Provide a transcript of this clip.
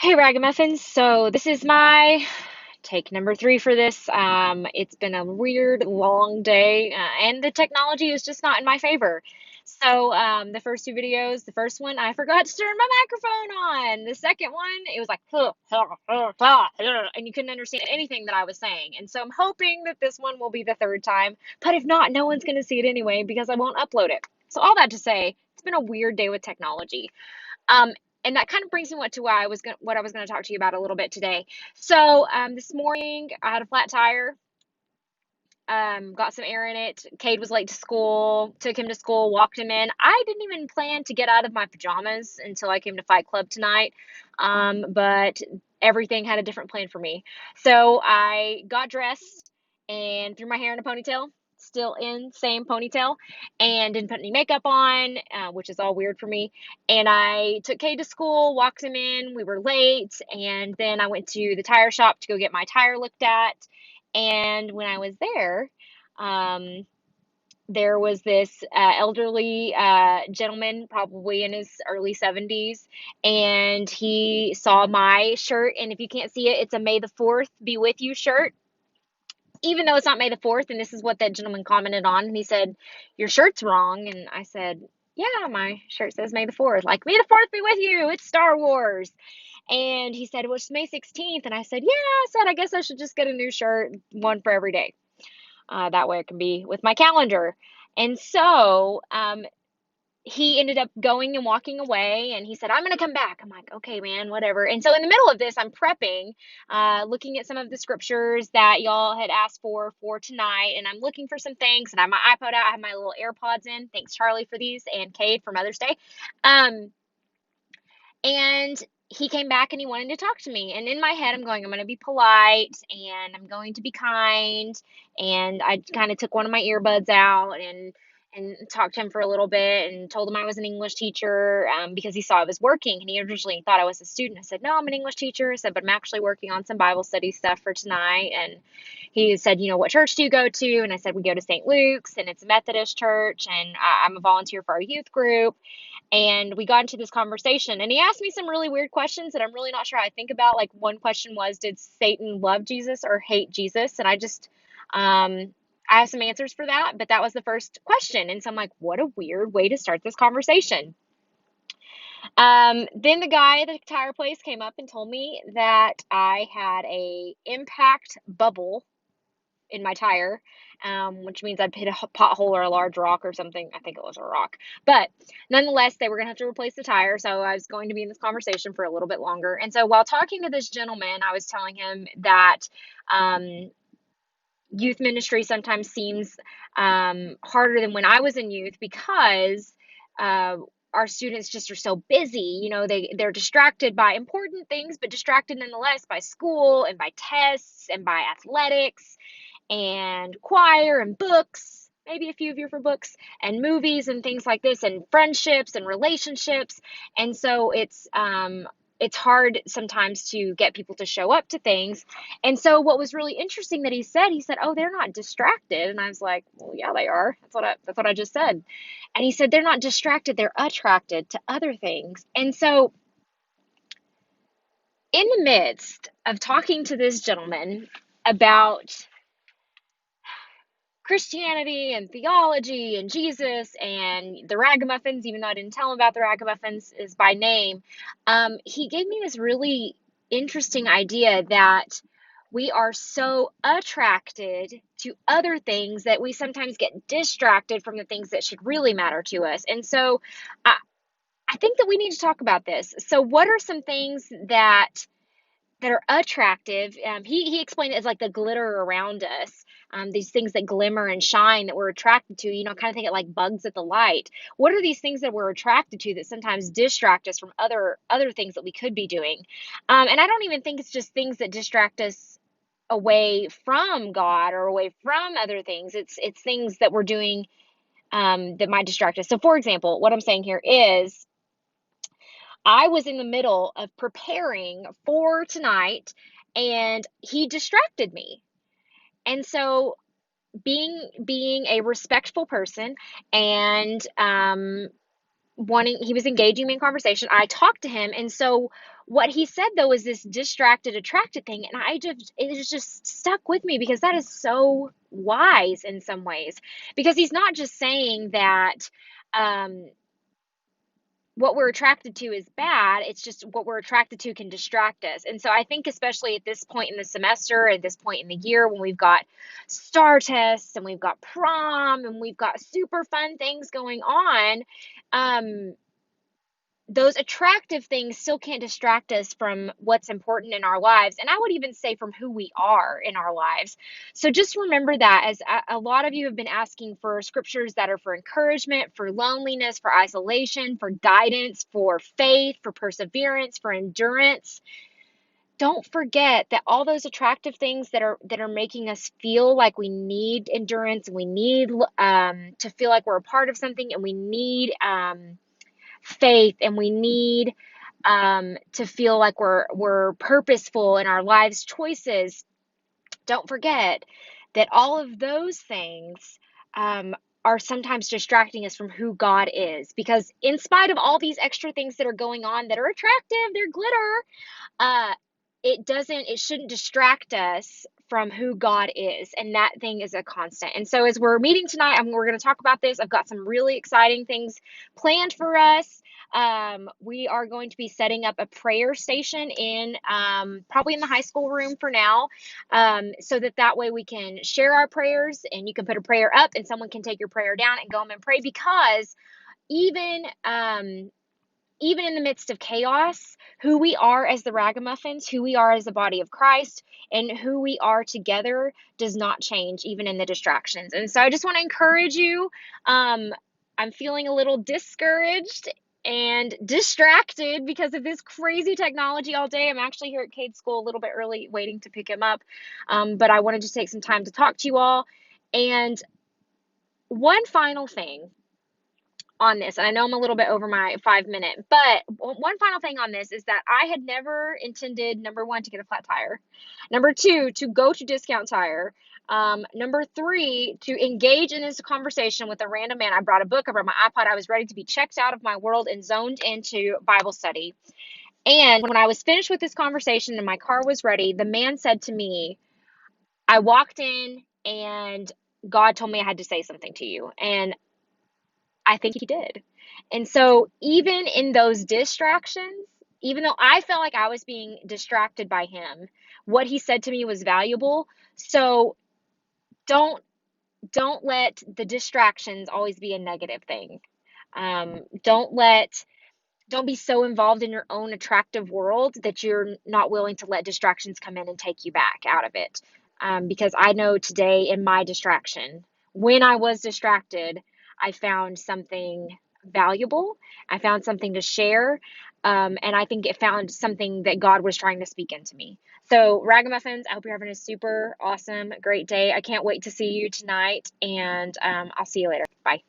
Hey Ragamuffins, so this is my take number three for this. It's been a weird, long day, and the technology is just not in my favor. So, the first two videos, the first one, I forgot to turn my microphone on. The second one, it was like, and you couldn't understand anything that I was saying. And so I'm hoping that this one will be the third time. But if not, no one's going to see it anyway because I won't upload it. So, all that to say, it's been a weird day with technology. Um, and that kind of brings me what I was going to talk to you about a little bit today. So this morning I had a flat tire. Got some air in it. Cade was late to school. Took him to school. Walked him in. I didn't even plan to get out of my pajamas until I came to Fight Club tonight. But everything had a different plan for me. So I got dressed and threw my hair in a ponytail. Still in same ponytail, and didn't put any makeup on, which is all weird for me. And I took Cade to school, walked him in. We were late, and then I went to the tire shop to go get my tire looked at. And when I was there, um, there was this elderly gentleman, probably in his early 70s, and he saw my shirt. And if you can't see it, it's a May the 4th be with you shirt, even though it's not May the 4th. And this is what that gentleman commented on. And he said, "Your shirt's wrong." And I said, "Yeah, my shirt says May the 4th. Like, May the 4th be with you. It's Star Wars." And he said, "Well, it's May 16th." And I said, "Yeah," I said, "I guess I should just get a new shirt, one for every day. That way it can be with my calendar." And so he ended up going and walking away, and he said, "I'm going to come back." I'm like, "Okay, man, whatever." And so in the middle of this, I'm prepping, looking at some of the scriptures that y'all had asked for tonight, and I'm looking for some things, and I have my iPod out. I have my little AirPods in. Thanks, Charlie, for these, and Cade for Mother's Day. Um, and he came back and he wanted to talk to me. And in my head, I'm going, I'm going to be polite and I'm going to be kind. And I kind of took one of my earbuds out and talked to him for a little bit and told him I was an English teacher, because he saw I was working and he originally thought I was a student. I said, "No, I'm an English teacher." I said, "But I'm actually working on some Bible study stuff for tonight." And he said, "What church do you go to?" And I said, "We go to St. Luke's, and it's a Methodist church, and I'm a volunteer for our youth group." And we got into this conversation, and he asked me some really weird questions that I'm really not sure I think about. Like, one question was, did Satan love Jesus or hate Jesus? And I have some answers for that, but that was the first question. And so I'm like, what a weird way to start this conversation. Then the guy at the tire place came up and told me that I had a impact bubble in my tire, which means I'd hit a pothole or a large rock or something. I think it was a rock. But nonetheless, they were going to have to replace the tire. So I was going to be in this conversation for a little bit longer. And so while talking to this gentleman, I was telling him that um, youth ministry sometimes seems harder than when I was in youth because our students just are so busy. They're distracted by important things, but distracted nonetheless by school and by tests and by athletics and choir and books, maybe a few of you for books, and movies and things like this, and friendships and relationships. And so it's hard sometimes to get people to show up to things. And so what was really interesting that he said, "Oh, they're not distracted." And I was like, "Well, yeah, they are. That's what I just said." And he said, "They're not distracted, they're attracted to other things." And so in the midst of talking to this gentleman about Christianity and theology and Jesus and the Ragamuffins, even though I didn't tell him about the Ragamuffins is by name, he gave me this really interesting idea that we are so attracted to other things that we sometimes get distracted from the things that should really matter to us. And so I think that we need to talk about this. So what are some things that are attractive? He explained it as like the glitter around us, these things that glimmer and shine that we're attracted to, kind of think it like bugs at the light. What are these things that we're attracted to that sometimes distract us from other things that we could be doing? And I don't even think it's just things that distract us away from God or away from other things. It's things that we're doing that might distract us. So for example, what I'm saying here is I was in the middle of preparing for tonight and he distracted me. And so being a respectful person and he was engaging me in conversation. I talked to him. And so what he said though is this distracted, attracted thing. And it just stuck with me because that is so wise in some ways. Because he's not just saying that, um, what we're attracted to is bad. It's just what we're attracted to can distract us. And so I think, especially at this point in the semester, at this point in the year, when we've got star tests and we've got prom and we've got super fun things going on, um, those attractive things still can't distract us from what's important in our lives. And I would even say from who we are in our lives. So just remember that, as a lot of you have been asking for scriptures that are for encouragement, for loneliness, for isolation, for guidance, for faith, for perseverance, for endurance. Don't forget that all those attractive things that are making us feel like we need endurance and we need to feel like we're a part of something, and we need faith, and we need to feel like we're purposeful in our lives choices. Don't forget that all of those things are sometimes distracting us from who God is, because in spite of all these extra things that are going on that are attractive, they're glitter, uh, it shouldn't distract us from who God is. And that thing is a constant. And so as we're meeting tonight, we're going to talk about this. I've got some really exciting things planned for us. We are going to be setting up a prayer station in probably in the high school room for now, so that way we can share our prayers, and you can put a prayer up and someone can take your prayer down and go home and pray. Because even even in the midst of chaos, who we are as the Ragamuffins, who we are as the body of Christ, and who we are together does not change, even in the distractions. And so I just want to encourage you. I'm feeling a little discouraged and distracted because of this crazy technology all day. I'm actually here at Cade's school a little bit early, waiting to pick him up. But I wanted to take some time to talk to you all. And one final thing on this, and I know I'm a little bit over my 5 minute, but one final thing on this is that I had never intended, number one, to get a flat tire, number two, to go to Discount Tire, number three, to engage in this conversation with a random man. I brought a book, I brought my iPod, I was ready to be checked out of my world and zoned into Bible study. And when I was finished with this conversation and my car was ready, the man said to me, I walked in and God told me I had to say something to you. And I think he did. And so, even in those distractions, even though I felt like I was being distracted by him, what he said to me was valuable. So, don't don't let the distractions always be a negative thing. Um, don't let don't be so involved in your own attractive world that you're not willing to let distractions come in and take you back out of it. Because I know today, in my distraction, when I was distracted, I found something valuable. I found something to share. And I think it found something that God was trying to speak into me. So, Ragamuffins, I hope you're having a super awesome, great day. I can't wait to see you tonight. And I'll see you later. Bye.